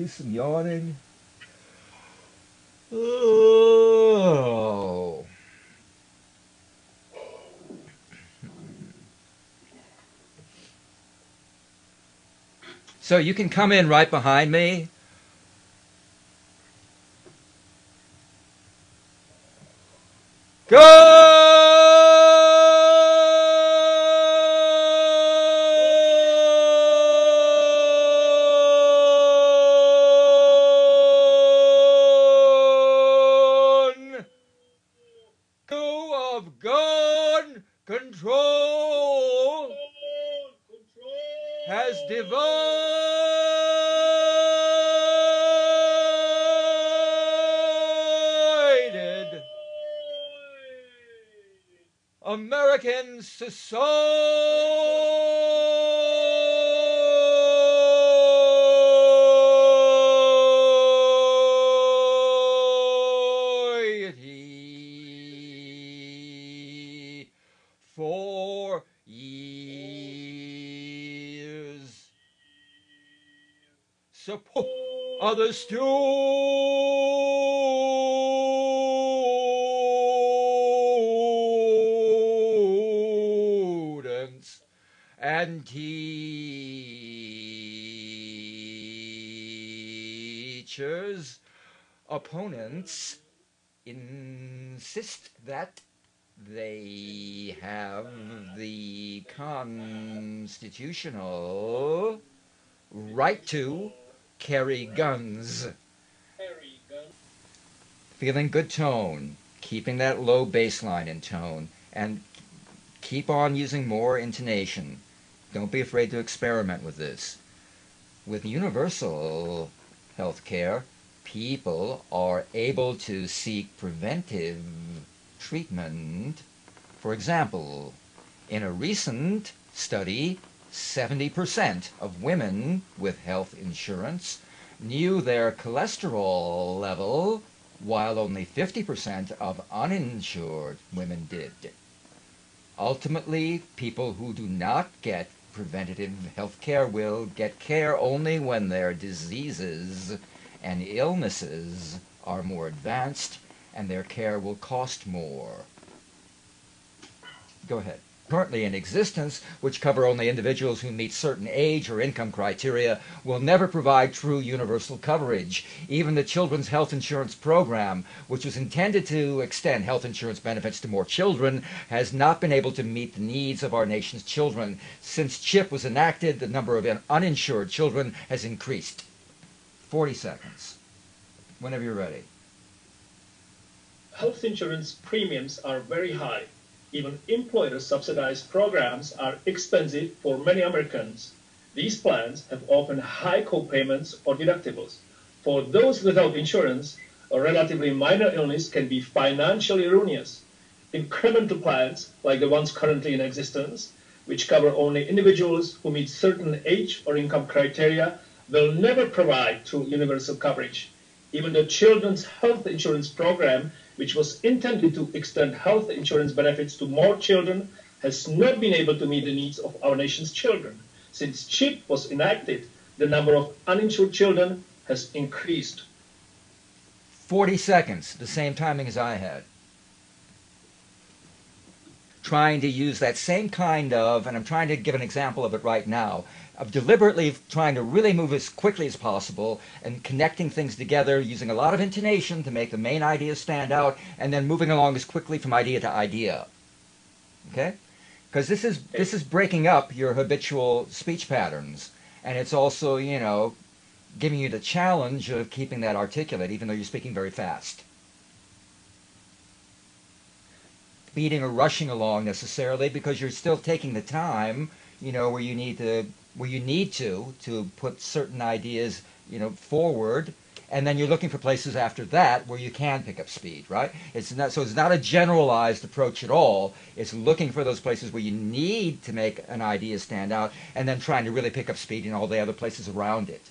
do some yawning. Oh. So you can come in right behind me. Gone! Of gun control has divided American society for years. Support other students and teachers. Opponents insist that they have the constitutional right to carry guns. Feeling good tone, keeping that low baseline in tone, and keep on using more intonation. Don't be afraid to experiment with this. With universal health care, people are able to seek preventive treatment. For example, in a recent study, 70% of women with health insurance knew their cholesterol level, while only 50% of uninsured women did. Ultimately, people who do not get preventative health care will get care only when their diseases and illnesses are more advanced, and their care will cost more. Go ahead. Currently in existence, which cover only individuals who meet certain age or income criteria, will never provide true universal coverage. Even the Children's Health Insurance Program, which was intended to extend health insurance benefits to more children, has not been able to meet the needs of our nation's children. Since CHIP was enacted, the number of uninsured children has increased. 40 seconds. Whenever you're ready. Health insurance premiums are very high. Even employer-subsidized programs are expensive for many Americans. These plans have often high co-payments or deductibles. For those without insurance, a relatively minor illness can be financially ruinous. Incremental plans, like the ones currently in existence, which cover only individuals who meet certain age or income criteria, will never provide true universal coverage. Even the Children's Health Insurance Program, which was intended to extend health insurance benefits to more children, has not been able to meet the needs of our nation's children. Since CHIP was enacted, the number of uninsured children has increased. 40 seconds, the same timing as I had. Trying to use that same kind of, and I'm trying to give an example of it right now, of deliberately trying to really move as quickly as possible and connecting things together using a lot of intonation to make the main ideas stand out, and then moving along as quickly from idea to idea. Okay? Because this is breaking up your habitual speech patterns, and it's also, you know, giving you the challenge of keeping that articulate even though you're speaking very fast. Speeding or rushing along necessarily, because you're still taking the time, you know, where you need to put certain ideas, you know, forward, and then you're looking for places after that where you can pick up speed, right? It's not a generalized approach at all. It's looking for those places where you need to make an idea stand out, and then trying to really pick up speed in all the other places around it.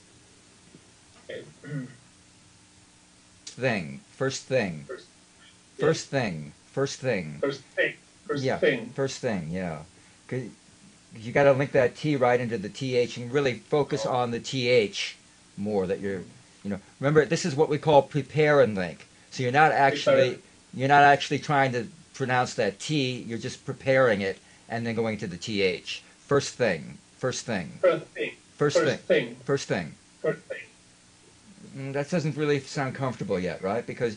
First thing, yeah. You got to link that T right into the TH and really focus on the TH more, that you're Remember, this is what we call prepare and think. So you're not actually trying to pronounce that T. You're just preparing it and then going to the TH. First thing. First thing. First thing. First thing. First thing. First thing. First thing. That doesn't really sound comfortable yet, right? Because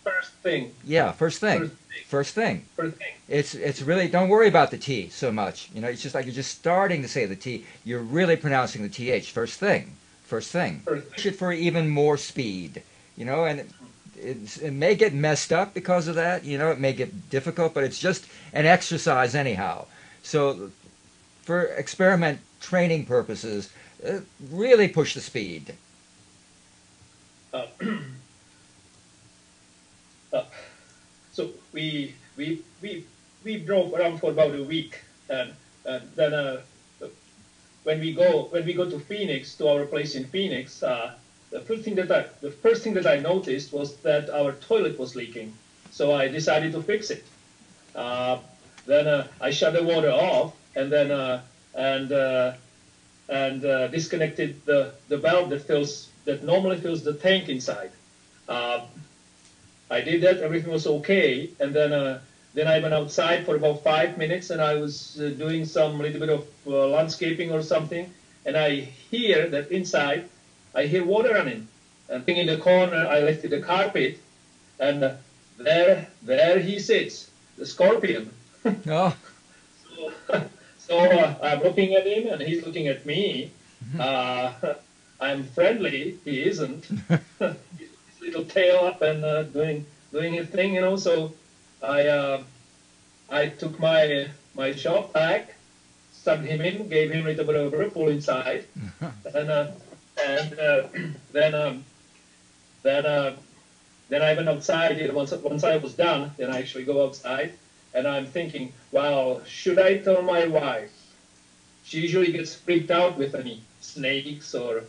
First thing. yeah, first thing. First thing. First thing. First thing. It's really, don't worry about the T so much. It's just like you're just starting to say the T. You're really pronouncing the TH. First thing. First thing. First thing. Push it for even more speed. And it may get messed up because of that. It may get difficult, but it's just an exercise anyhow. So for experiment training purposes, really push the speed. Uh, uh, so we drove around for about a week, and then when we go to Phoenix, to our place in Phoenix, the first thing that I noticed was that our toilet was leaking. So I decided to fix it. Then I shut the water off, and then disconnected the valve that normally fills the tank inside. I did that. Everything was okay, and then I went outside for about 5 minutes, and I was doing some little bit of landscaping or something, and I hear that inside, I hear water running. And in the corner, I lifted the carpet, and there he sits, the scorpion. Oh. So I'm looking at him, and he's looking at me. I'm friendly. He isn't. His little tail up and doing his thing, So I took my shop back, stuck him in, gave him a little bit of a whirlpool inside, and then I went outside. Once I was done, then I actually go outside, and I'm thinking, wow, should I tell my wife? She usually gets freaked out with any snakes or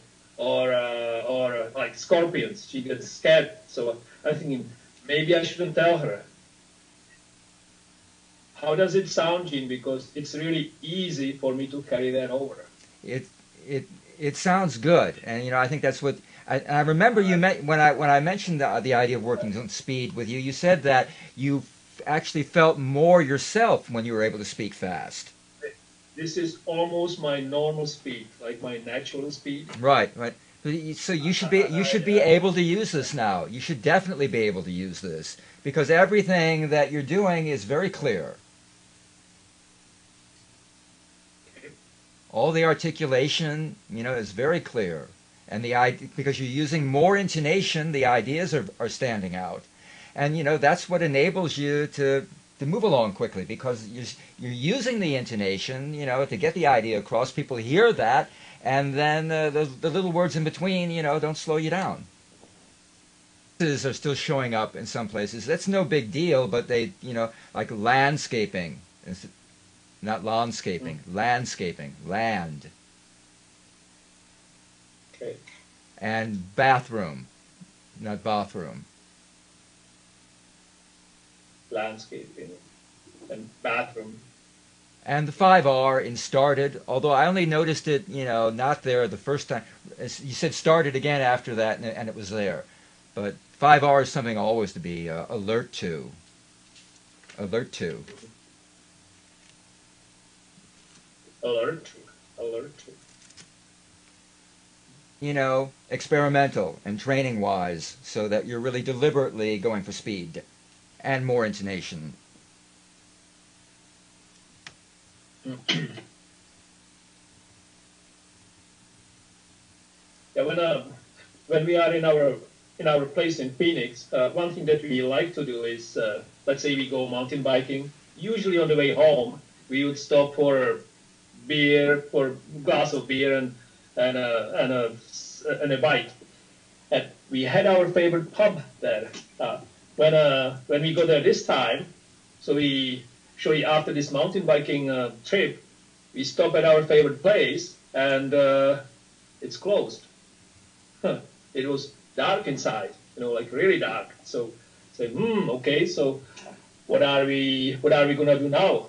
like scorpions. She gets scared. So I'm thinking, maybe I shouldn't tell her. How does it sound, Gene? Because it's really easy for me to carry that over. It sounds good, and I think that's what I remember you when I mentioned the idea of working on speed with you. You said that you actually felt more yourself when you were able to speak fast. This is almost my normal speed, like my natural speed. Right. So you should be able to use this now. You should definitely be able to use this because everything that you're doing is very clear. All the articulation, is very clear, and because you're using more intonation, the ideas are standing out, and that's what enables you to move along quickly because you're using the intonation, to get the idea across. People hear that, and then the little words in between, don't slow you down. Are still showing up in some places. That's no big deal, but they, like landscaping. Not landscaping, landscaping, land. Okay. And bathroom, not bathroom. Landscaping and bathroom. And the 5R in started, although I only noticed it, not there the first time. You said started again after that, and it was there. But 5R is something always to be alert to. Alert to. Alert. Experimental and training wise, so that you're really deliberately going for speed and more intonation. Yeah, when we are in our place in Phoenix, one thing that we like to do is, let's say we go mountain biking. Usually on the way home, we would stop for a glass of beer and a bite. And we had our favorite pub there. When we go there this time, so after this mountain biking trip, we stop at our favorite place and it's closed. It was dark inside, like really dark. So say, okay, so what are we gonna do now?